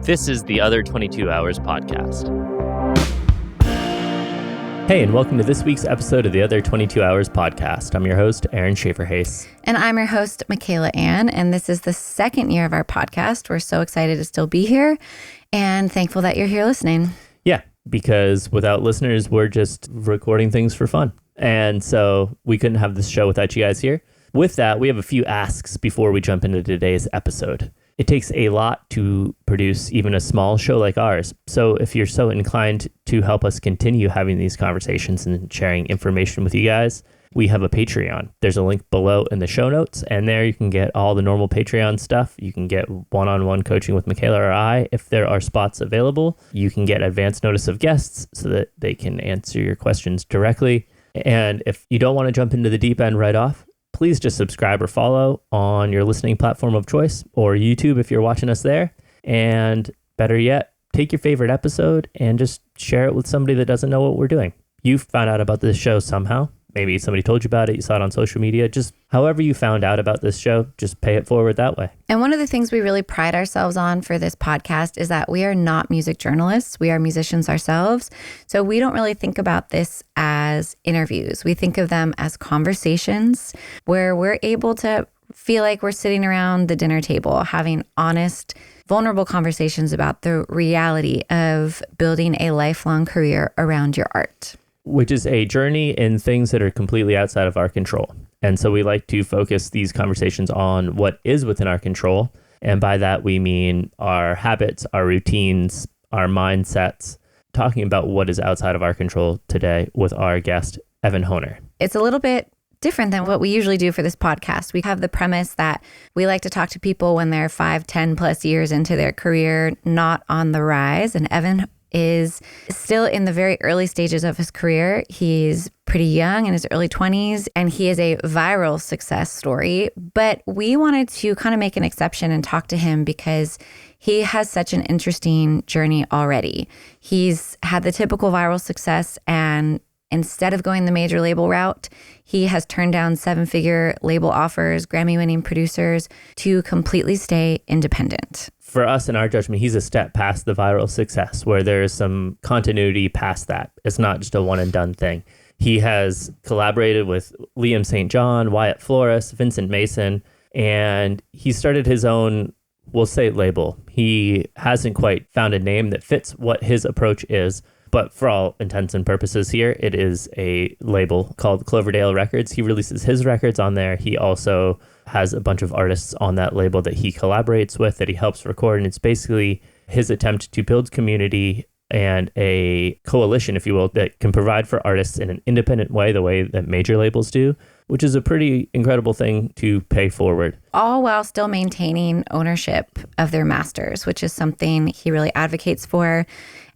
This is the Other 22 Hours podcast. Hey, and welcome to this week's episode of the Other 22 Hours podcast. I'm your host, Aaron Shafer-Haiss. And I'm your host, Michaela Anne, and this is the second year of our podcast. We're so excited to still be here and thankful that you're here listening. Yeah, because without listeners, we're just recording things for fun. And so we couldn't have this show without you guys here. With that, we have a few asks before we jump into today's episode. It takes a lot to produce even a small show like ours. So if you're so inclined to help us continue having these conversations and sharing information with you guys, we have a Patreon. There's a link below in the show notes, and there you can get all the normal Patreon stuff. You can get one-on-one coaching with Michaela or I if there are spots available. You can get advance notice of guests so that they can answer your questions directly. And if you don't want to jump into the deep end right off, please just subscribe or follow on your listening platform of choice or YouTube if you're watching us there. And better yet, take your favorite episode and just share it with somebody that doesn't know what we're doing. You found out about this show somehow. Maybe somebody told you about it. You saw it on social media. Just however you found out about this show, just pay it forward that way. And one of the things we really pride ourselves on for this podcast is that we are not music journalists. We are musicians ourselves. So we don't really think about this as interviews. We think of them as conversations where we're able to feel like we're sitting around the dinner table having honest, vulnerable conversations about the reality of building a lifelong career around your art. Which is a journey in things that are completely outside of our control. And so we like to focus these conversations on what is within our control. And by that, we mean our habits, our routines, our mindsets, talking about what is outside of our control today with our guest, Evan Honer. It's a little bit different than what we usually do for this podcast. We have the premise that we like to talk to people when they're 5, 10 plus years into their career, not on the rise. And Evan is still in the very early stages of his career. He's pretty young, in his early 20s, and he is a viral success story. But we wanted to kind of make an exception and talk to him because he has such an interesting journey already. He's had the typical viral success, and instead of going the major label route, he has turned down 7-figure label offers, Grammy-winning producers, to completely stay independent. For us, in our judgment, he's a step past the viral success where there is some continuity past that. It's not just a one and done thing. He has collaborated with Liam St. John, Wyatt Flores, Vincent Mason, and he started his own, we'll say, label. He hasn't quite found a name that fits what his approach is, but for all intents and purposes here, it is a label called Cloverdale Records. He releases his records on there. He also has a bunch of artists on that label that he collaborates with, that he helps record. And it's basically his attempt to build community and a coalition, if you will, that can provide for artists in an independent way, the way that major labels do, which is a pretty incredible thing to pay forward. All while still maintaining ownership of their masters, which is something he really advocates for,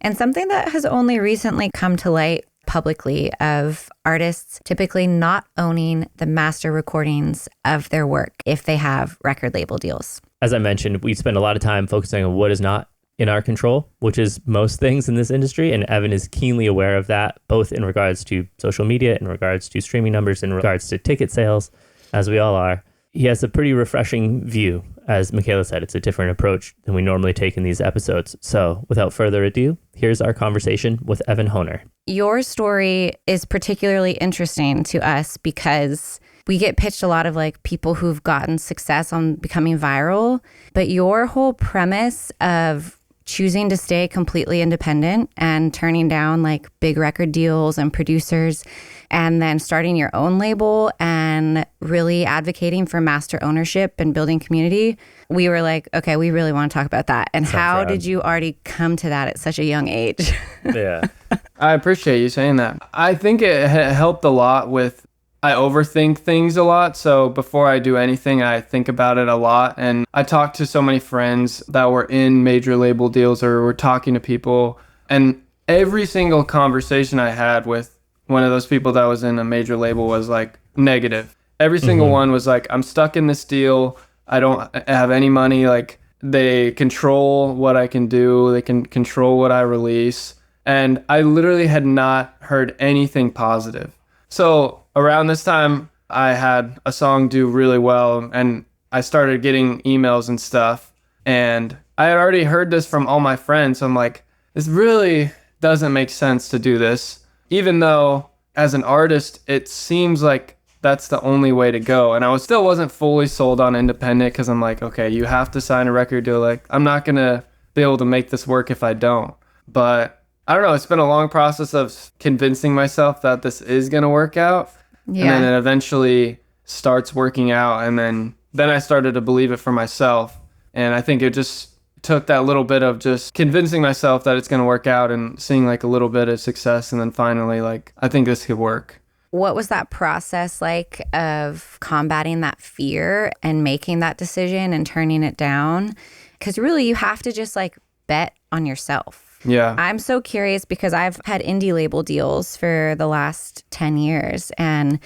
and something that has only recently come to light publicly of artists typically not owning the master recordings of their work if they have record label deals. As I mentioned, we spend a lot of time focusing on what is not in our control, which is most things in this industry. And Evan is keenly aware of that, both in regards to social media, in regards to streaming numbers, in regards to ticket sales, as we all are. He has a pretty refreshing view. As Michaela said, it's a different approach than we normally take in these episodes. So without further ado, here's our conversation with Evan Honer. Your story is particularly interesting to us because we get pitched a lot of like people who've gotten success on becoming viral, but your whole premise of choosing to stay completely independent and turning down like big record deals and producers and then starting your own label and really advocating for master ownership and building community, we were like, okay, we really want to talk about that. And how did you already come to that at such a young age? Yeah. I appreciate you saying that. I think it helped a lot with, I overthink things a lot. So before I do anything, I think about it a lot. And I talked to so many friends that were in major label deals or were talking to people. And every single conversation I had with one of those people that was in a major label was like negative. Every single one was like, I'm stuck in this deal. I don't have any money. Like, they control what I can do. They can control what I release. And I literally had not heard anything positive. So around this time, I had a song do really well, and I started getting emails and stuff. And I had already heard this from all my friends. So I'm like, this really doesn't make sense to do this. Even though as an artist, it seems like that's the only way to go. And I still wasn't fully sold on independent because I'm like, okay, you have to sign a record deal. Like, I'm not going to be able to make this work if I don't. But I don't know. It's been a long process of convincing myself that this is going to work out. Yeah. And then it eventually starts working out. And then I started to believe it for myself. And I think it just took that little bit of just convincing myself that it's going to work out and seeing like a little bit of success. And then finally, like, I think this could work. What was that process like of combating that fear and making that decision and turning it down? Because really, you have to just like bet on yourself. Yeah. I'm so curious because I've had indie label deals for the last 10 years and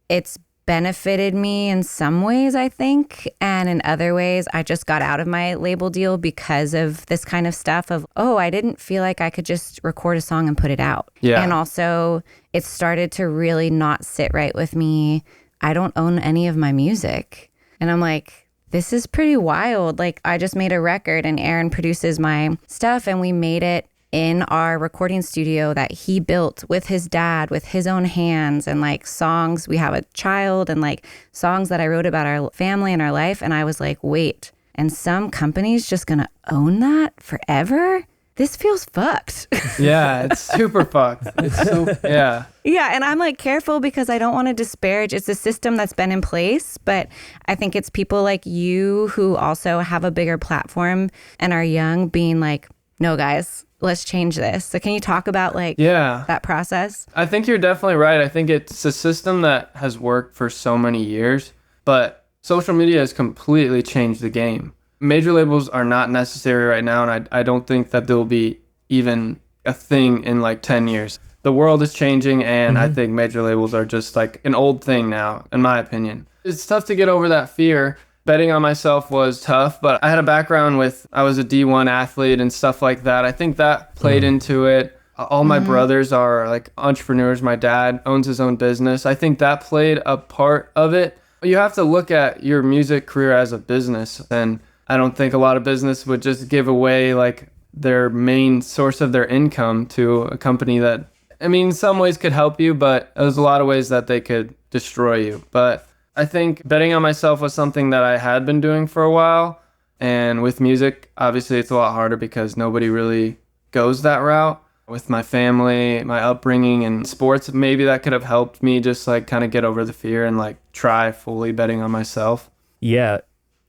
it's benefited me in some ways, I think. And in other ways, I just got out of my label deal because of this kind of stuff of, oh, I didn't feel like I could just record a song and put it out. Yeah. And also it started to really not sit right with me. I don't own any of my music. And I'm like, this is pretty wild. Like, I just made a record and Aaron produces my stuff and we made it in our recording studio that he built with his dad, with his own hands, and like songs. We have a child and like songs that I wrote about our family and our life. And I was like, wait, and some company's just gonna own that forever? This feels fucked. Yeah, it's super fucked. It's so, yeah. Yeah, and I'm like careful because I don't want to disparage. It's a system that's been in place, but I think it's people like you who also have a bigger platform and are young being like, no, guys, let's change this. So can you talk about like that process? I think you're definitely right. I think it's a system that has worked for so many years, but social media has completely changed the game. Major labels are not necessary right now, and I don't think that they'll be even a thing in like 10 years. The world is changing, and I think major labels are just like an old thing now, in my opinion. It's tough to get over that fear. Betting on myself was tough, but I had a background I was a D1 athlete and stuff like that. I think that played into it. All my brothers are like entrepreneurs. My dad owns his own business. I think that played a part of it. You have to look at your music career as a business, and I don't think a lot of business would just give away like their main source of their income to a company that, I mean, in some ways could help you, but there's a lot of ways that they could destroy you. But I think betting on myself was something that I had been doing for a while. And with music, obviously it's a lot harder because nobody really goes that route. With my family, my upbringing, and sports, maybe that could have helped me just like kind of get over the fear and like try fully betting on myself. Yeah.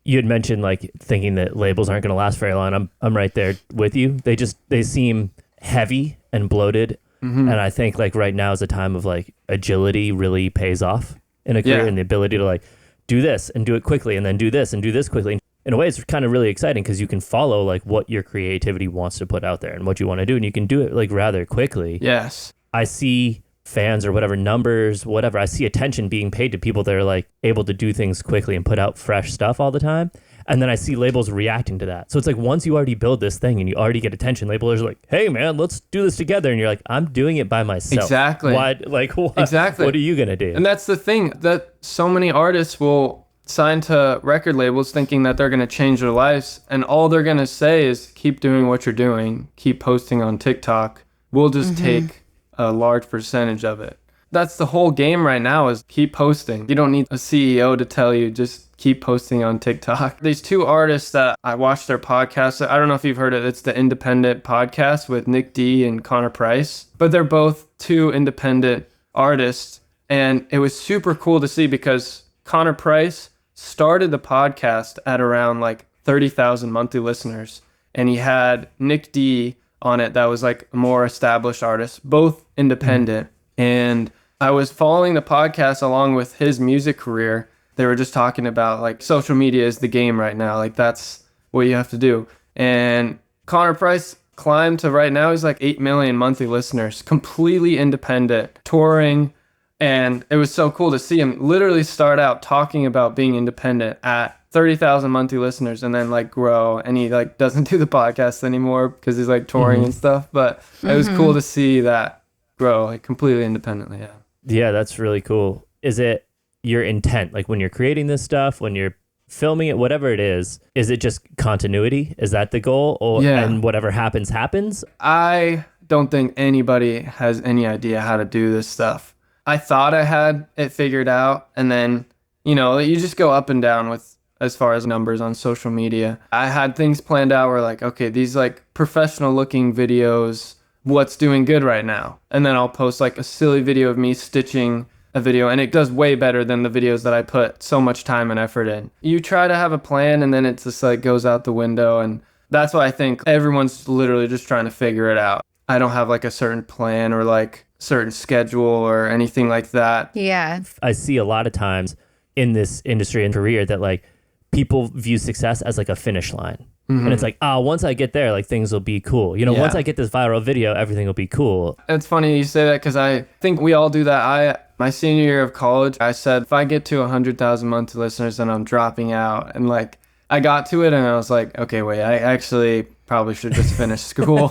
You had mentioned like thinking that labels aren't going to last very long. I'm right there with you. They seem heavy and bloated. And I think like right now is a time of like agility really pays off in a career, and the ability to like do this and do it quickly and then do this and do this quickly. In a way, it's kind of really exciting because you can follow like what your creativity wants to put out there and what you want to do, and you can do it like rather quickly. Yes. I see fans or whatever, numbers, whatever. I see attention being paid to people that are like able to do things quickly and put out fresh stuff all the time. And then I see labels reacting to that. So it's like once you already build this thing and you already get attention, labels are like, hey man, let's do this together. And you're like, I'm doing it by myself. Exactly. Why? Like what? Exactly. What are you going to do? And that's the thing, that so many artists will sign to record labels thinking that they're going to change their lives. And all they're going to say is keep doing what you're doing. Keep posting on TikTok. We'll just take a large percentage of it. That's the whole game right now, is keep posting. You don't need a CEO to tell you, just keep posting on TikTok. These two artists that I watched their podcast, I don't know if you've heard it, it's the Independent Podcast with Nick D and Connor Price. But they're both two independent artists. And it was super cool to see because Connor Price started the podcast at around like 30,000 monthly listeners. And he had Nick D on it that was like a more established artist, both independent. And I was following the podcast along with his music career. They were just talking about like social media is the game right now. Like that's what you have to do. And Connor Price climbed to right now, he's like 8 million monthly listeners, completely independent, touring. And it was so cool to see him literally start out talking about being independent at 30,000 monthly listeners and then like grow. And he like doesn't do the podcast anymore because he's like touring and stuff. But it was cool to see that grow like completely independently. Yeah. Yeah, that's really cool. Is it your intent, like when you're creating this stuff, when you're filming it, whatever it is it just continuity? Is that the goal? Or and whatever happens? I don't think anybody has any idea how to do this stuff. I thought I had it figured out, and then, you know, you just go up and down with as far as numbers on social media. I had things planned out where like, okay, these like professional looking videos, what's doing good right now? And then I'll post like a silly video of me stitching a video, and it does way better than the videos that I put so much time and effort in. You try to have a plan, and then it just like goes out the window, and that's why I think everyone's literally just trying to figure it out. I don't have like a certain plan or like certain schedule or anything like that. Yeah. I see a lot of times in this industry and career that like people view success as like a finish line. And it's like, once I get there, like things will be cool. You know, once I get this viral video, everything will be cool. It's funny you say that because I think we all do that. My senior year of college, I said, if I get to 100,000 monthly listeners, then I'm dropping out. And like, I got to it and I was like, okay, wait, I actually probably should just finish school.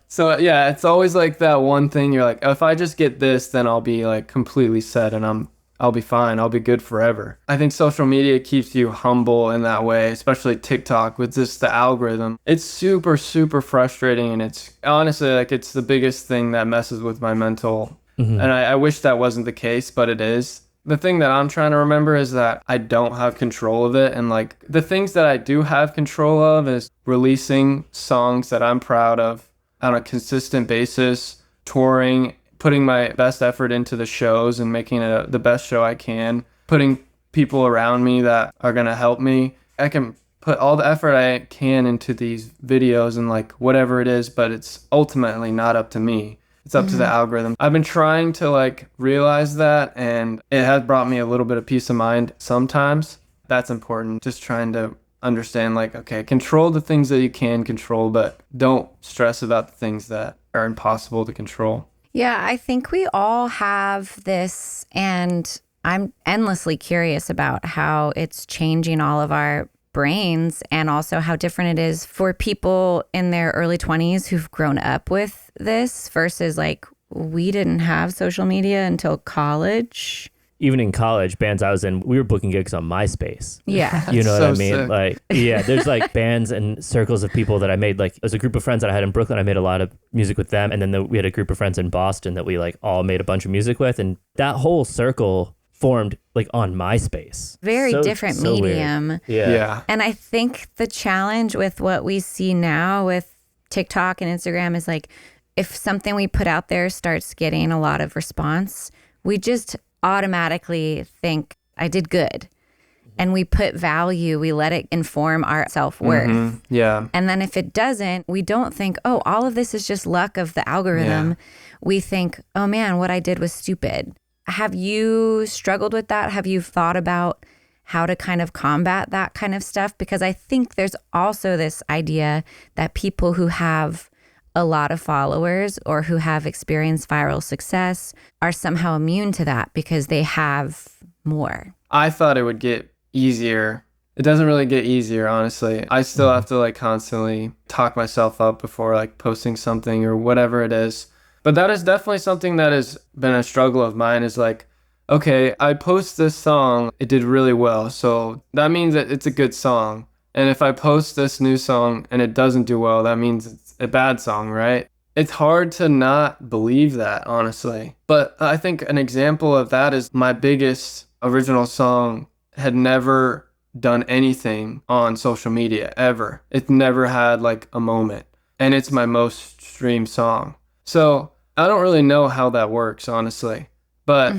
So yeah, it's always like that one thing. You're like, if I just get this, then I'll be like completely set and I'll be fine. I'll be good forever. I think social media keeps you humble in that way, especially TikTok with just the algorithm. It's super, super frustrating. And it's honestly like it's the biggest thing that messes with my mental. And I wish that wasn't the case, but it is. The thing that I'm trying to remember is that I don't have control of it. And like the things that I do have control of is releasing songs that I'm proud of on a consistent basis, touring, putting my best effort into the shows and making it the best show I can, putting people around me that are going to help me. I can put all the effort I can into these videos and like whatever it is, but it's ultimately not up to me. It's up to the algorithm. I've been trying to like realize that, and it has brought me a little bit of peace of mind sometimes. That's important. Just trying to understand like, okay, control the things that you can control, but don't stress about the things that are impossible to control. Yeah, I think we all have this, and I'm endlessly curious about how it's changing all of our brains and also how different it is for people in their early 20s who've grown up with this versus like we didn't have social media until college. Even in college, bands I was in, we were booking gigs on MySpace. Yeah. You know what I mean? Sick. Like, yeah, there's like bands and circles of people that I made. Like, there's a group of friends that I had in Brooklyn. I made a lot of music with them. And then we had a group of friends in Boston that we like all made a bunch of music with. And that whole circle formed like on MySpace. Very different medium. Yeah. And I think the challenge with what we see now with TikTok and Instagram is like, if something we put out there starts getting a lot of response, we just automatically think I did good. And we put value, we let it inform our self-worth. Yeah. And then if it doesn't, we don't think, oh, all of this is just luck of the algorithm. We think, oh man, what I did was stupid. Have you struggled with that? Have you thought about how to kind of combat that kind of stuff? Because I think there's also this idea that people who have a lot of followers or who have experienced viral success are somehow immune to that because they have more. I thought it would get easier. It doesn't really get easier, honestly. I still have to like constantly talk myself up before like posting something or whatever it is. But that is definitely something that has been a struggle of mine is like, okay, I post this song, it did really well. So that means that it's a good song. And if I post this new song and it doesn't do well, that means it's a bad song, right? It's hard to not believe that, honestly. But I think an example of that is my biggest original song had never done anything on social media, ever. It never had like a moment. And it's my most streamed song. So I don't really know how that works, honestly. But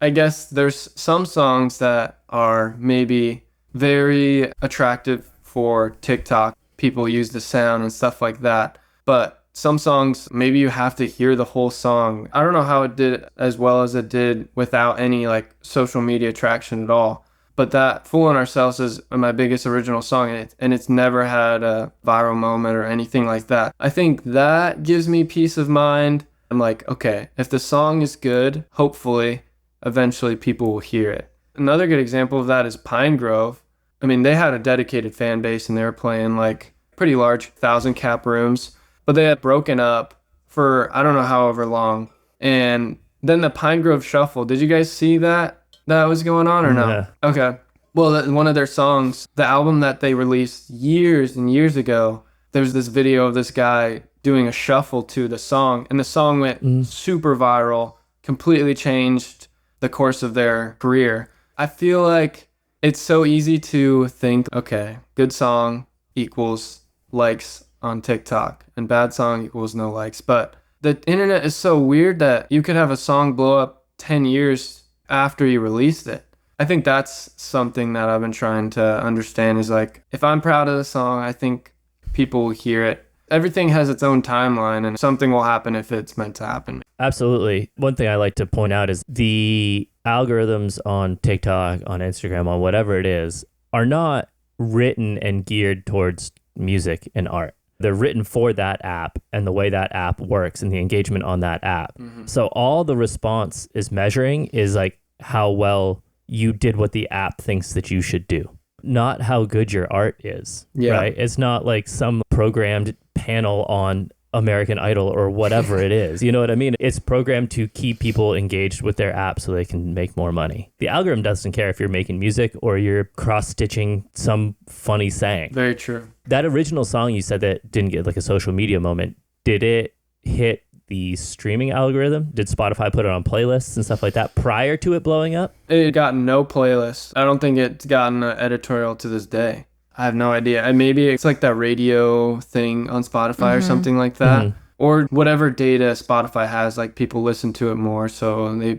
I guess there's some songs that are maybe very attractive for TikTok. People use the sound and stuff like that. But some songs, maybe you have to hear the whole song. I don't know how it did as well as it did without any like social media traction at all. But that Fooling Ourselves is my biggest original song, and it's never had a viral moment or anything like that. I think that gives me peace of mind. I'm like, okay, if the song is good, hopefully, eventually people will hear it. Another good example of that is Pine Grove. I mean, they had a dedicated fan base, and they were playing like pretty large 1,000 cap rooms, but they had broken up for I don't know however long. And then the Pine Grove Shuffle, did you guys see that was going on or no? Yeah. Okay. Well, one of their songs, the album that they released years and years ago, there's this video of this guy doing a shuffle to the song, and the song went super viral, completely changed the course of their career. I feel like it's so easy to think, okay, good song equals likes on TikTok, and bad song equals no likes. But the internet is so weird that you could have a song blow up 10 years after you released it. I think that's something that I've been trying to understand is like, if I'm proud of the song, I think people will hear it. Everything has its own timeline, and something will happen if it's meant to happen. Absolutely. One thing I like to point out is the algorithms on TikTok, on Instagram, on whatever it is, are not written and geared towards music and art. They're written for that app and the way that app works and the engagement on that app. So all the response is measuring is like how well you did what the app thinks that you should do, not how good your art is. Yeah. Right? It's not like some programmed panel on American Idol or whatever it is. You know what I mean? It's programmed to keep people engaged with their app so they can make more money. The algorithm doesn't care if you're making music or you're cross-stitching some funny saying. Very true. That original song you said that didn't get like a social media moment, did it hit the streaming algorithm? Did Spotify put it on playlists and stuff like that prior to it blowing up? It got no playlist. I don't think it's gotten an editorial to this day. I have no idea. And maybe it's like that radio thing on Spotify or something like that. Or whatever data Spotify has, like people listen to it more, so they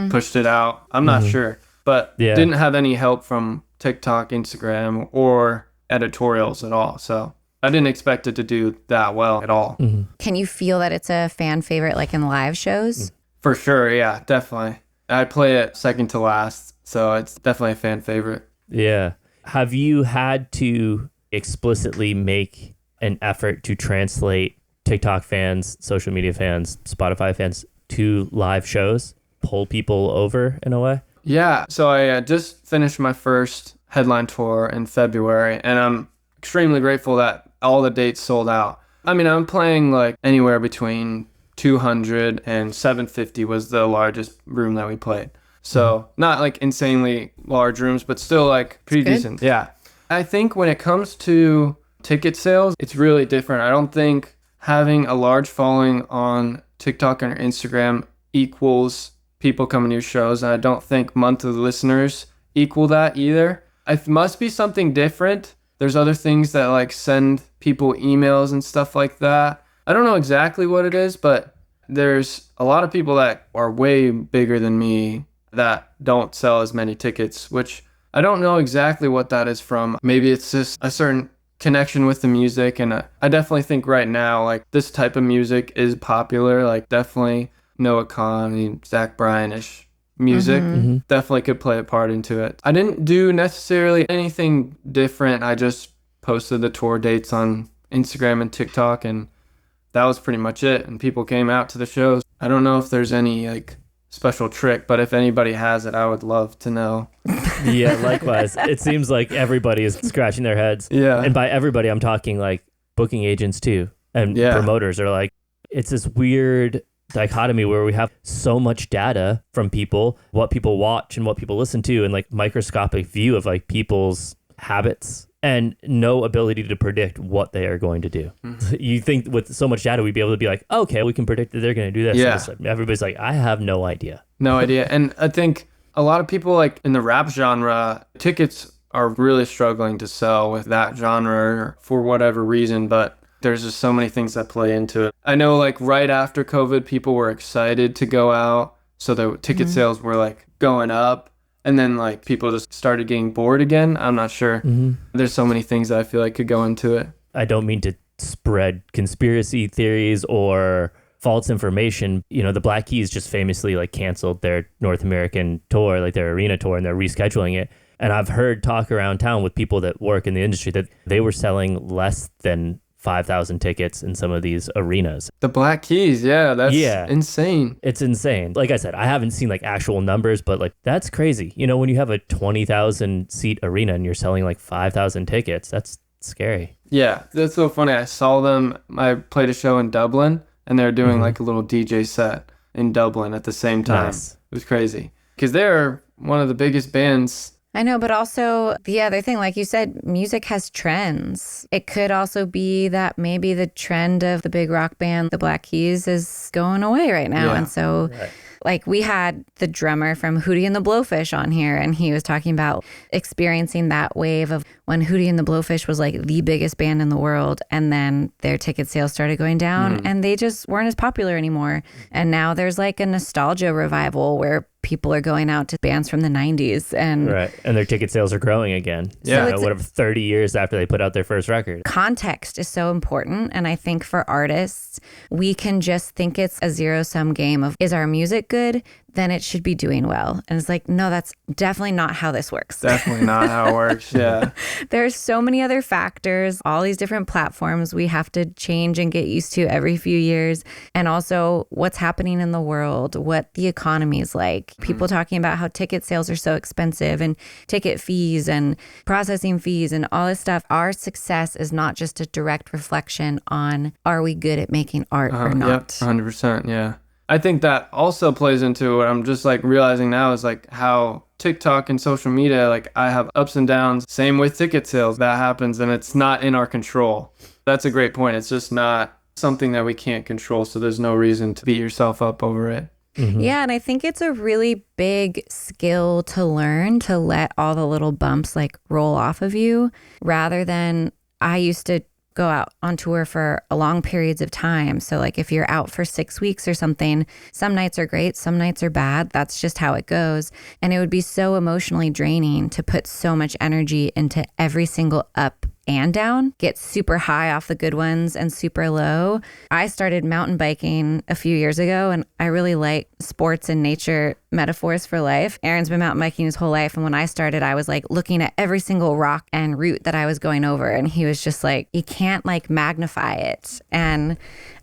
pushed it out. I'm not sure. But didn't have any help from TikTok, Instagram, or editorials at all. So I didn't expect it to do that well at all. Can you feel that it's a fan favorite like in live shows? For sure, yeah, definitely. I play it second to last, so it's definitely a fan favorite. Yeah. Have you had to explicitly make an effort to translate TikTok fans, social media fans, Spotify fans to live shows, pull people over in a way? Yeah, so I just finished my first headline tour in February, and I'm extremely grateful that all the dates sold out. I mean, I'm playing like anywhere between 200 and 750 was the largest room that we played. So not like insanely large rooms, but still like pretty decent. Yeah. I think when it comes to ticket sales, it's really different. I don't think having a large following on TikTok or Instagram equals people coming to your shows. And I don't think monthly listeners equal that either. It must be something different. There's other things that like send people emails and stuff like that. I don't know exactly what it is, but there's a lot of people that are way bigger than me that don't sell as many tickets, which I don't know exactly what that is from. Maybe it's just a certain connection with the music, and I definitely think right now like this type of music is popular. Like definitely Noah Kahan, Zach Bryan-ish music definitely could play a part into it. I didn't do necessarily anything different. I just posted the tour dates on Instagram and TikTok, and that was pretty much it, and people came out to the shows. I don't know if there's any like special trick, but if anybody has it, I would love to know. Yeah, likewise. It seems like everybody is scratching their heads. Yeah. And by everybody, I'm talking like booking agents too. And promoters are like, it's this weird dichotomy where we have so much data from people, what people watch and what people listen to, and like microscopic view of like people's habits and no ability to predict what they are going to do. You think with so much data, we'd be able to be like, okay, we can predict that they're going to do this. Yeah. And everybody's like, I have no idea. No idea. And I think a lot of people like in the rap genre, tickets are really struggling to sell with that genre for whatever reason, but there's just so many things that play into it. I know like right after COVID, people were excited to go out. So the ticket sales were like going up. And then like people just started getting bored again. I'm not sure. There's so many things that I feel like could go into it. I don't mean to spread conspiracy theories or false information. You know, the Black Keys just famously like canceled their North American tour, like their arena tour, and they're rescheduling it. And I've heard talk around town with people that work in the industry that they were selling less than 5,000 tickets in some of these arenas. The Black Keys, that's insane. It's insane. Like I said, I haven't seen like actual numbers, but like that's crazy. You know, when you have a 20,000 seat arena and you're selling like 5,000 tickets, that's scary. Yeah, that's so funny. I saw them. I played a show in Dublin, and they're doing like a little DJ set in Dublin at the same time. Nice. It was crazy because they're one of the biggest bands I know, but also the other thing, like you said, music has trends. It could also be that maybe the trend of the big rock band, the Black Keys, is going away right now. Yeah. And so like we had the drummer from Hootie and the Blowfish on here, and he was talking about experiencing that wave of when Hootie and the Blowfish was like the biggest band in the world, and then their ticket sales started going down and they just weren't as popular anymore. And now there's like a nostalgia revival where people are going out to bands from the 90s and their ticket sales are growing again. Yeah. So whatever, 30 years after they put out their first record. Context is so important. And I think for artists, we can just think it's a zero-sum game of, is our music good? Then it should be doing well. And it's like, no, that's definitely not how this works. Definitely not how it works. Yeah. There's so many other factors, all these different platforms we have to change and get used to every few years. And also what's happening in the world, what the economy is like. People talking about how ticket sales are so expensive and ticket fees and processing fees and all this stuff. Our success is not just a direct reflection on, are we good at making art or not? Yep, 100%. Yeah. I think that also plays into what I'm just like realizing now is like how TikTok and social media, like I have ups and downs. Same with ticket sales. That happens and it's not in our control. That's a great point. It's just not something that we can't control. So there's no reason to beat yourself up over it. Yeah, and I think it's a really big skill to learn, to let all the little bumps like roll off of you, rather than I used to go out on tour for long periods of time. So like if you're out for 6 weeks or something, some nights are great, some nights are bad. That's just how it goes. And it would be so emotionally draining to put so much energy into every single up and down, get super high off the good ones and super low. I started mountain biking a few years ago, and I really like sports and nature metaphors for life. Aaron's been mountain biking his whole life, and when I started, I was like looking at every single rock and route that I was going over, and he was just like, you can't like magnify it. And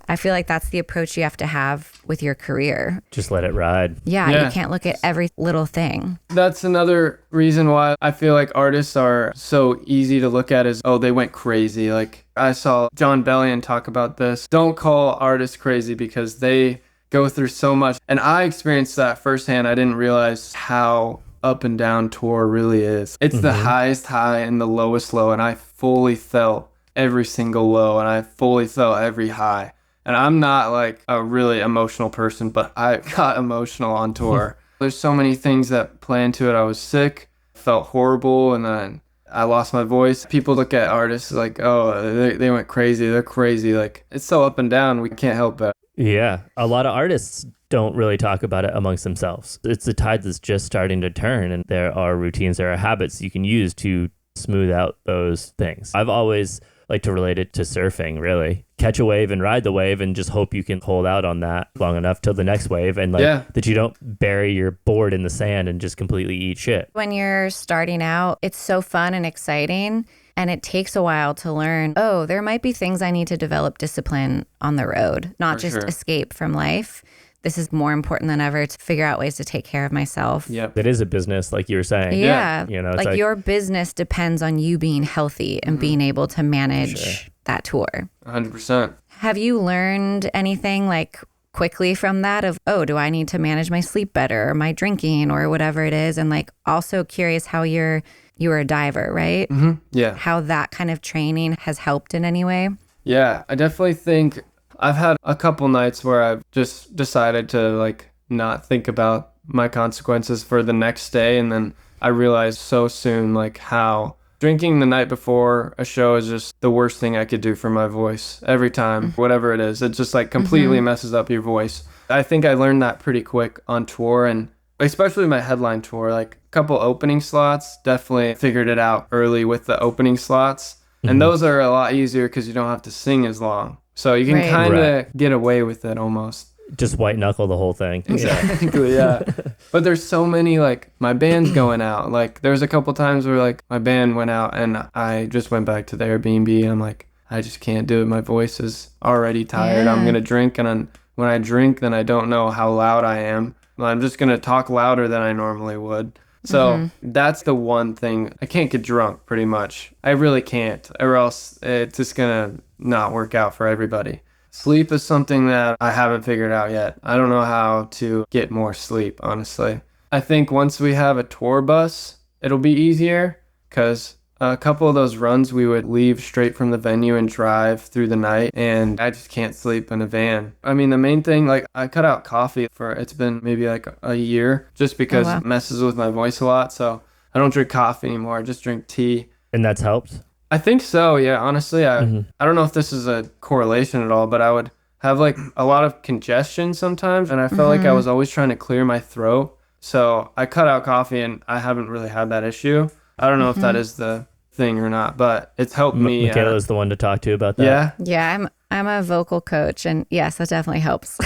I feel like that's the approach you have to have with your career. Just let it ride. Yeah, you can't look at every little thing. That's another reason why I feel like artists are so easy to look at as, oh, they went crazy. Like I saw John Bellion talk about this. Don't call artists crazy because they go through so much. And I experienced that firsthand. I didn't realize how up and down tour really is. It's the highest high and the lowest low. And I fully felt every single low and I fully felt every high. And I'm not like a really emotional person, but I got emotional on tour. There's so many things that play into it. I was sick, felt horrible, and then I lost my voice. People look at artists like, oh, they went crazy. They're crazy. Like, it's so up and down. We can't help it. Yeah. A lot of artists don't really talk about it amongst themselves. It's the tide that's just starting to turn, and there are routines, there are habits you can use to smooth out those things. I've always like to relate it to surfing, really. Catch a wave and ride the wave and just hope you can hold out on that long enough till the next wave, and like that you don't bury your board in the sand and just completely eat shit. When you're starting out, it's so fun and exciting, and it takes a while to learn, oh, there might be things I need to develop discipline on the road, not just escape from life. This is more important than ever to figure out ways to take care of myself. Yep. It is a business, like you were saying. Yeah. You know, like your business depends on you being healthy and being able to manage that tour. 100%. Have you learned anything like quickly from that of, oh, do I need to manage my sleep better or my drinking or whatever it is? And like also curious how you were a diver, right? Yeah. How that kind of training has helped in any way? Yeah, I definitely think I've had a couple nights where I've just decided to like not think about my consequences for the next day. And then I realized so soon like how drinking the night before a show is just the worst thing I could do for my voice every time, whatever it is. It just like completely messes up your voice. I think I learned that pretty quick on tour, and especially my headline tour, like a couple opening slots, definitely figured it out early with the opening slots. And those are a lot easier because you don't have to sing as long. So you can kind of get away with it almost. Just white knuckle the whole thing. Exactly, yeah. But there's so many, like, my band's going out. Like, there's a couple times where, like, my band went out and I just went back to the Airbnb and I'm like, I just can't do it. My voice is already tired. I'm going to drink, and when I drink, then I don't know how loud I am. I'm just going to talk louder than I normally would. So that's the one thing. I can't get drunk, pretty much. I really can't, or else it's just going to not work out for everybody. Sleep is something that I haven't figured out yet. I don't know how to get more sleep, honestly. I think once we have a tour bus it'll be easier because a couple of those runs we would leave straight from the venue and drive through the night, and I just can't sleep in a van. I mean, the main thing, like, I cut out coffee it's been maybe like a year just because it messes with my voice a lot. So I don't drink coffee anymore. I just drink tea. And that's helped? I think so, yeah. Honestly, I don't know if this is a correlation at all, but I would have like a lot of congestion sometimes, and I felt like I was always trying to clear my throat. So I cut out coffee, and I haven't really had that issue. I don't know if that is the thing or not, but it's helped me. Michaela's the one to talk to about that. Yeah, I'm a vocal coach, and yes, that definitely helps.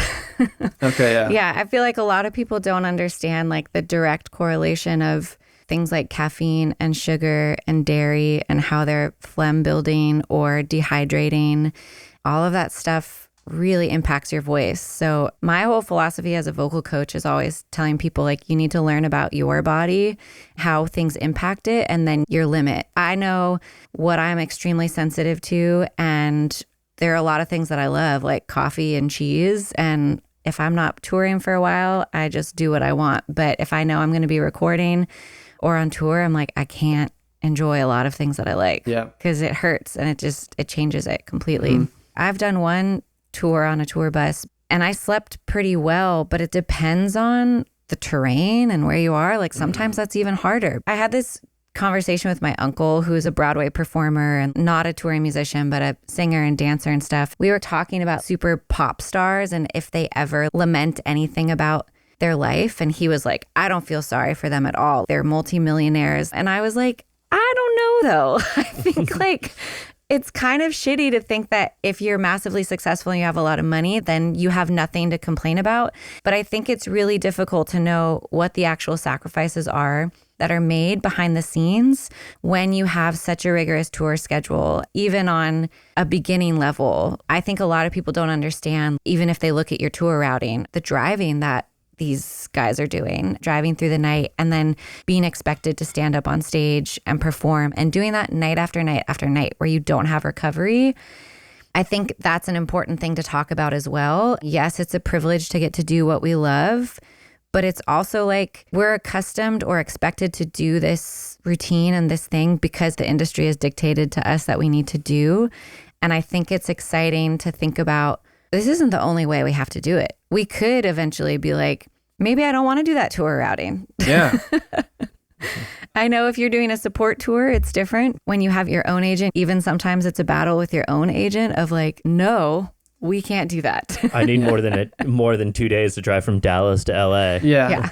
Okay, yeah. Yeah, I feel like a lot of people don't understand like the direct correlation of things like caffeine and sugar and dairy and how they're phlegm building or dehydrating. All of that stuff really impacts your voice. So my whole philosophy as a vocal coach is always telling people like you need to learn about your body, how things impact it, and then your limit. I know what I'm extremely sensitive to, and there are a lot of things that I love, like coffee and cheese. And if I'm not touring for a while, I just do what I want. But if I know I'm going to be recording or on tour, I'm like, I can't enjoy a lot of things that I like because it hurts and it changes it completely. I've done one tour on a tour bus and I slept pretty well, but it depends on the terrain and where you are. Like sometimes that's even harder. I had this conversation with my uncle, who's a Broadway performer and not a touring musician, but a singer and dancer and stuff. We were talking about super pop stars and if they ever lament anything about their life. And he was like, I don't feel sorry for them at all. They're multimillionaires. And I was like, I don't know though. I think like it's kind of shitty to think that if you're massively successful and you have a lot of money, then you have nothing to complain about. But I think it's really difficult to know what the actual sacrifices are that are made behind the scenes when you have such a rigorous tour schedule, even on a beginning level. I think a lot of people don't understand, even if they look at your tour routing, the driving that these guys are doing, driving through the night and then being expected to stand up on stage and perform and doing that night after night after night where you don't have recovery. I think that's an important thing to talk about as well. Yes, it's a privilege to get to do what we love, but it's also like we're accustomed or expected to do this routine and this thing because the industry has dictated to us that we need to do. And I think it's exciting to think about this isn't the only way we have to do it. We could eventually be like, maybe I don't want to do that tour routing. Yeah. I know if you're doing a support tour, it's different. When you have your own agent, even sometimes it's a battle with your own agent of like, no, we can't do that. I need more than 2 days to drive from Dallas to LA. Yeah.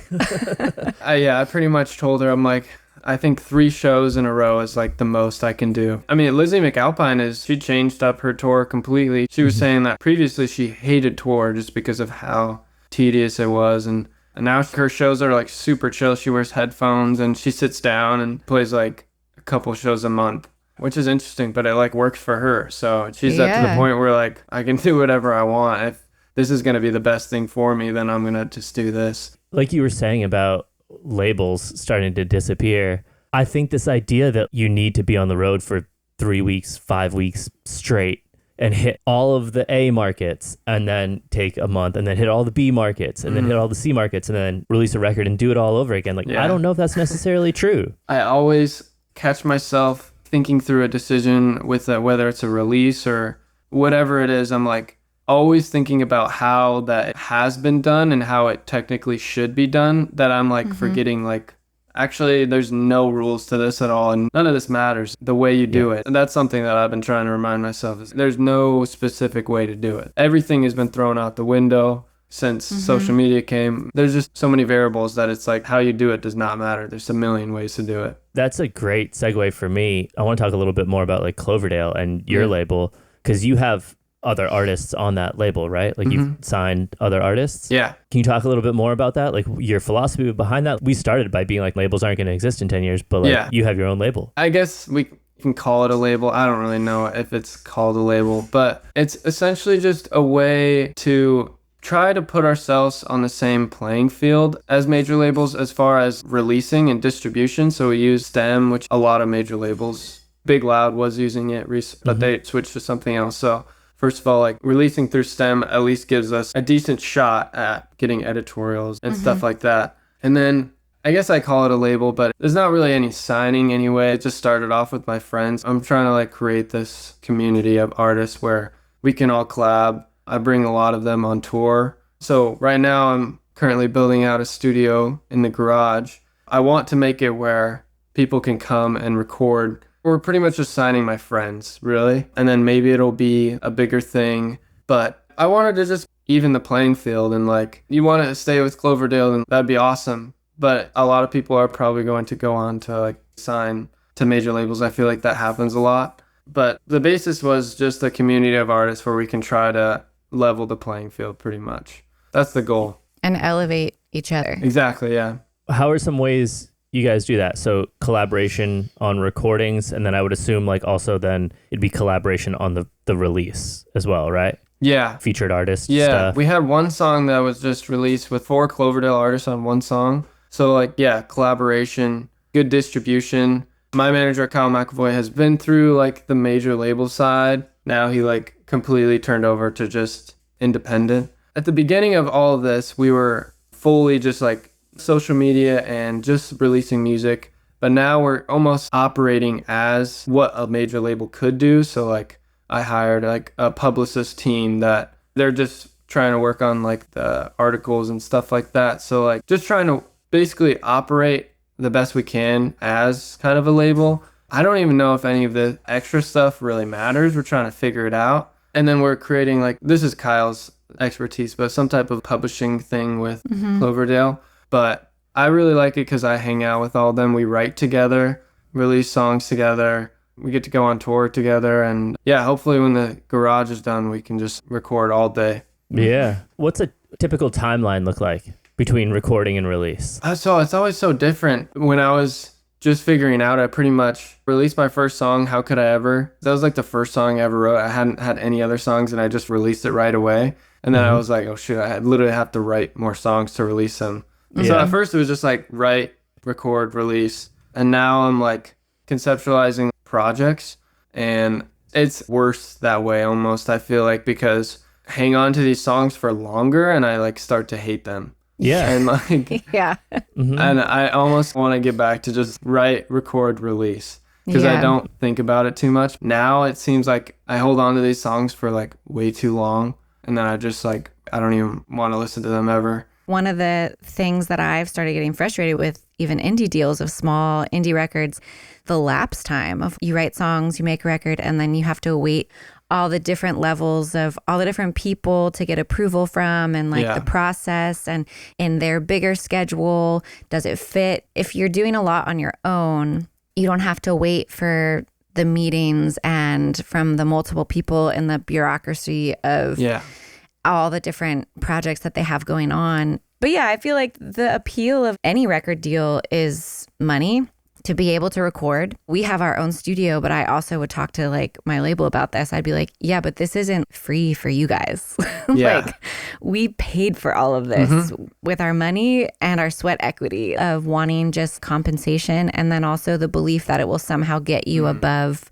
I pretty much told her, I'm like, I think 3 shows in a row is like the most I can do. I mean, Lizzie McAlpine she changed up her tour completely. She was saying that previously she hated tour just because of how tedious it was. And now her shows are like super chill. She wears headphones and she sits down and plays like a couple shows a month, which is interesting, but it like works for her. So she's up to the point where like I can do whatever I want. If this is going to be the best thing for me, then I'm going to just do this. Like you were saying about labels starting to disappear, I think this idea that you need to be on the road for 3 weeks, 5 weeks straight and hit all of the A markets and then take a month and then hit all the B markets and then hit all the C markets and then release a record and do it all over again. Like, I don't know if that's necessarily true. I always catch myself thinking through a decision with whether it's a release or whatever it is. I'm like always thinking about how that has been done and how it technically should be done, that I'm like forgetting like, actually, there's no rules to this at all, and none of this matters the way you do it. And that's something that I've been trying to remind myself is there's no specific way to do it. Everything has been thrown out the window since social media came. There's just so many variables that it's like how you do it does not matter. There's a million ways to do it. That's a great segue for me. I want to talk a little bit more about like Cloverdale and your label, because you have other artists on that label, right? Like you've signed other artists. Yeah. Can you talk a little bit more about that? Like your philosophy behind that? We started by being like labels aren't going to exist in 10 years, but like you have your own label. I guess we can call it a label. I don't really know if it's called a label, but it's essentially just a way to try to put ourselves on the same playing field as major labels as far as releasing and distribution. So we use STEM, which a lot of major labels, Big Loud was using it, but they switched to something else. So first of all, like releasing through STEM at least gives us a decent shot at getting editorials and stuff like that. And then I guess I call it a label, but there's not really any signing anyway. It just started off with my friends. I'm trying to like create this community of artists where we can all collab. I bring a lot of them on tour. So right now I'm currently building out a studio in the garage. I want to make it where people can come and record. We're pretty much just signing my friends, really. And then maybe it'll be a bigger thing. But I wanted to just even the playing field, and like, you want to stay with Cloverdale, then that'd be awesome. But a lot of people are probably going to go on to like sign to major labels. I feel like that happens a lot. But the basis was just a community of artists where we can try to level the playing field pretty much. That's the goal. And elevate each other. Exactly, yeah. How are some ways you guys do that? So collaboration on recordings, and then I would assume like also then it'd be collaboration on the release as well, right? Yeah. Featured artists Yeah, stuff. we had one song that was just released with 4 Cloverdale artists on one song. So like, yeah, collaboration, good distribution. My manager, Kyle McAvoy, has been through like the major label side. Now he like completely turned over to just independent. At the beginning of all of this, we were fully just like social media and just releasing music. But now we're almost operating as what a major label could do. So like I hired like a publicist team that they're just trying to work on like the articles and stuff like that. So like just trying to basically operate the best we can as kind of a label. I don't even know if any of the extra stuff really matters. We're trying to figure it out. And then we're creating like, this is Kyle's expertise, but some type of publishing thing with Cloverdale. But I really like it because I hang out with all of them. We write together, release songs together. We get to go on tour together. And yeah, hopefully when the garage is done, we can just record all day. Yeah. What's a typical timeline look like between recording and release? So it's always so different. When I was just figuring out, I pretty much released my first song, How Could I Ever? That was like the first song I ever wrote. I hadn't had any other songs and I just released it right away. And then I was like, oh shit, I literally have to write more songs to release them. And so at first it was just like write, record, release. And now I'm like conceptualizing projects, and it's worse that way almost, I feel like, because hang on to these songs for longer and I like start to hate them. Yeah. And like, Yeah. and I almost want to get back to just write, record, release, because I don't think about it too much. Now it seems like I hold on to these songs for like way too long, and then I just like, I don't even want to listen to them ever. One of the things that I've started getting frustrated with, even indie deals of small indie records, the lapse time of you write songs, you make a record, and then you have to wait all the different levels of all the different people to get approval from, and like the process, and in their bigger schedule, does it fit? If you're doing a lot on your own, you don't have to wait for the meetings and from the multiple people in the bureaucracy of all the different projects that they have going on. But yeah, I feel like the appeal of any record deal is money, to be able to record. We have our own studio, but I also would talk to like my label about this. I'd be like, yeah, but this isn't free for you guys. Like, we paid for all of this with our money and our sweat equity of wanting just compensation, and then also the belief that it will somehow get you above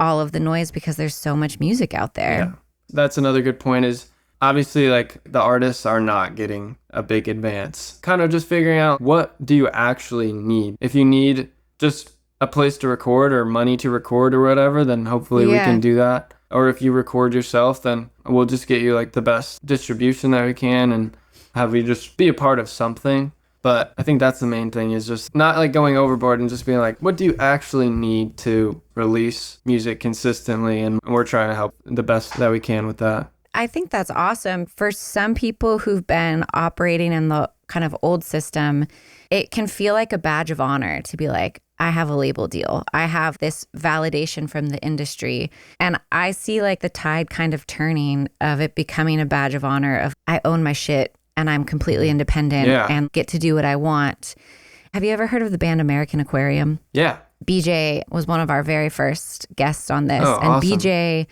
all of the noise because there's so much music out there. Yeah. That's another good point, is obviously like the artists are not getting a big advance. Kind of just figuring out, what do you actually need? If you need just a place to record or money to record or whatever, then hopefully we can do that. Or if you record yourself, then we'll just get you like the best distribution that we can and have you just be a part of something. But I think that's the main thing, is just not like going overboard and just being like, what do you actually need to release music consistently? And we're trying to help the best that we can with that. I think that's awesome. For some people who've been operating in the kind of old system, it can feel like a badge of honor to be like, I have a label deal. I have this validation from the industry. And I see like the tide kind of turning of it becoming a badge of honor of, I own my shit and I'm completely independent and get to do what I want. Have you ever heard of the band American Aquarium? Yeah. BJ was one of our very first guests on this. Oh, and awesome. BJ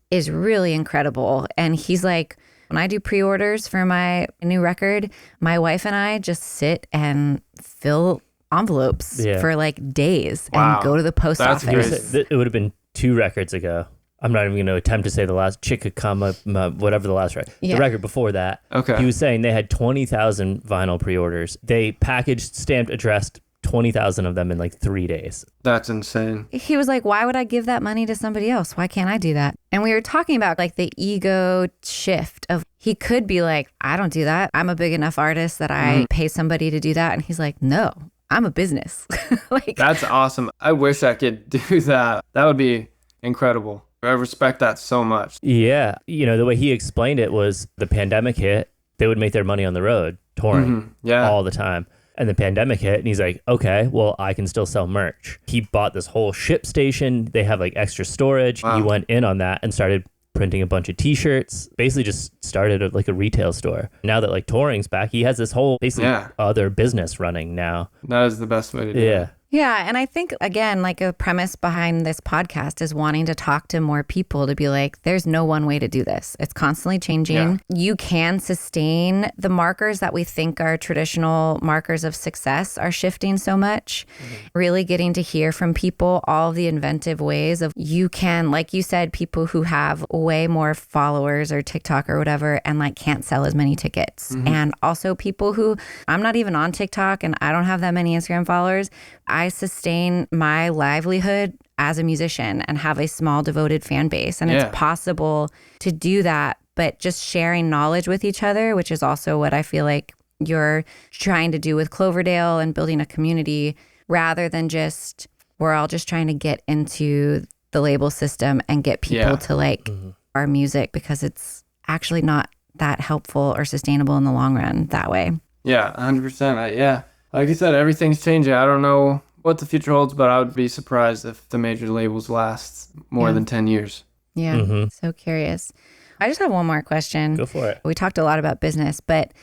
is really incredible. And he's like, when I do pre-orders for my new record, my wife and I just sit and fill envelopes for like days and go to the post office. Crazy. It would have been 2 records ago. I'm not even going to attempt to say the last Chicacama, whatever the last record. Yeah. The record before that. Okay. He was saying they had 20,000 vinyl pre-orders. They packaged, stamped, addressed 20,000 of them in like 3 days. That's insane. He was like, why would I give that money to somebody else? Why can't I do that? And we were talking about like the ego shift of he could be like, I don't do that. I'm a big enough artist that I pay somebody to do that. And he's like, no, I'm a business. Like, That's awesome. I wish I could do that. That would be incredible. I respect that so much. Yeah. You know, the way he explained it was the pandemic hit, they would make their money on the road touring Yeah. all the time. And the pandemic hit and he's like, okay, well, I can still sell merch. He bought this whole ship station. They have like extra storage. Wow. He went in on that and started printing a bunch of t-shirts, basically just started like a retail store. Now that like touring's back, he has this whole basically other business running now. That is the best way to do it. yeah. And I think, again, like a premise behind this podcast is wanting to talk to more people to be like, there's no one way to do this. It's constantly changing. Yeah. You can sustain the markers that we think are traditional markers of success are shifting so much. Really getting to hear from people all the inventive ways of you can, like you said, people who have way more followers or TikTok or whatever and like can't sell as many tickets. And also people who, I'm not even on TikTok and I don't have that many Instagram followers. I sustain my livelihood as a musician and have a small devoted fan base. And it's possible to do that, but just sharing knowledge with each other, which is also what I feel like you're trying to do with Cloverdale and building a community rather than just, we're all just trying to get into the label system and get people to like our music because it's actually not that helpful or sustainable in the long run that way. Yeah, 100%. Yeah. Like you said, everything's changing. I don't know what the future holds, but I would be surprised if the major labels last more than 10 years. Yeah. So curious. I just have one more question. Go for it. We talked a lot about business, but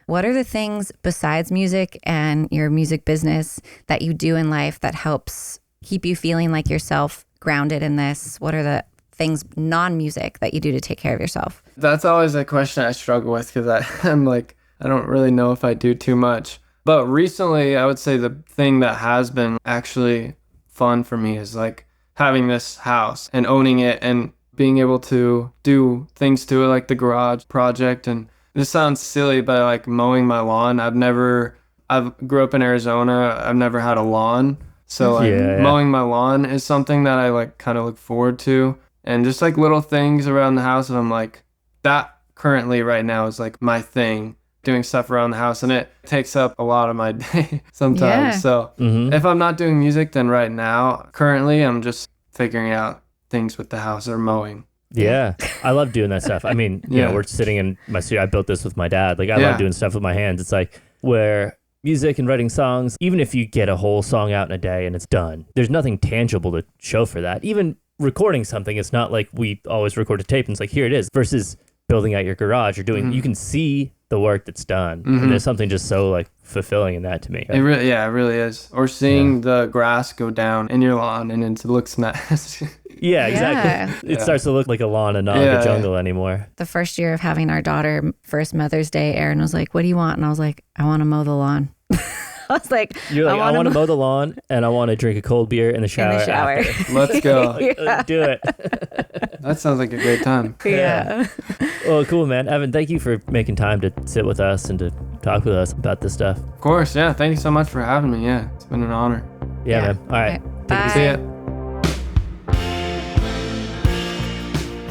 what are the things besides music and your music business that you do in life that helps keep you feeling like yourself grounded in this? What are the things non-music that you do to take care of yourself? That's always a question I struggle with because I'm like, I don't really know if I do too much. But recently, I would say the thing that has been actually fun for me is like having this house and owning it and being able to do things to it, like the garage project. And this sounds silly, but like mowing my lawn. I grew up in Arizona. I've never had a lawn. So like mowing my lawn is something that I like kind of look forward to. And just like little things around the house. And I'm like, that currently right now is like my thing. Doing stuff around the house, and it takes up a lot of my day sometimes. So if I'm not doing music, then right now, currently, I'm just figuring out things with the house or mowing. Yeah. I love doing that stuff. I mean, you know, we're sitting in my studio. I built this with my dad. Like, I love doing stuff with my hands. It's like where music and writing songs, even if you get a whole song out in a day and it's done, there's nothing tangible to show for that. Even recording something, it's not like we always record a tape and it's like, here it is, versus building out your garage or doing, you can see the work that's done. And there's something just so like fulfilling in that to me. It really is. Or seeing the grass go down in your lawn and it looks nice. Yeah, exactly. It starts to look like a lawn and not like a jungle anymore. The first year of having our daughter, first Mother's Day, Aaron was like, what do you want? And I was like, I want to mow the lawn. I was like, you're like, I want to mow the lawn and I want to drink a cold beer in the shower. After. Let's go. Do it. That sounds like a great time. Yeah. Well, cool, man. Evan, thank you for making time to sit with us and to talk with us about this stuff. Of course. Yeah. Thank you so much for having me. Yeah. It's been an honor. Yeah. Man. All right. Bye. See ya.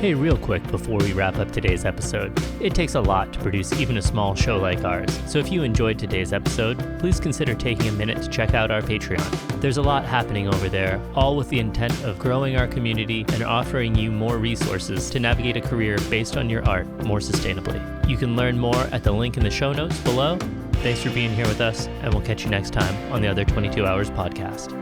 Hey, real quick before we wrap up today's episode, it takes a lot to produce even a small show like ours. So if you enjoyed today's episode, please consider taking a minute to check out our Patreon. There's a lot happening over there, all with the intent of growing our community and offering you more resources to navigate a career based on your art more sustainably. You can learn more at the link in the show notes below. Thanks for being here with us, and we'll catch you next time on the Other 22 Hours podcast.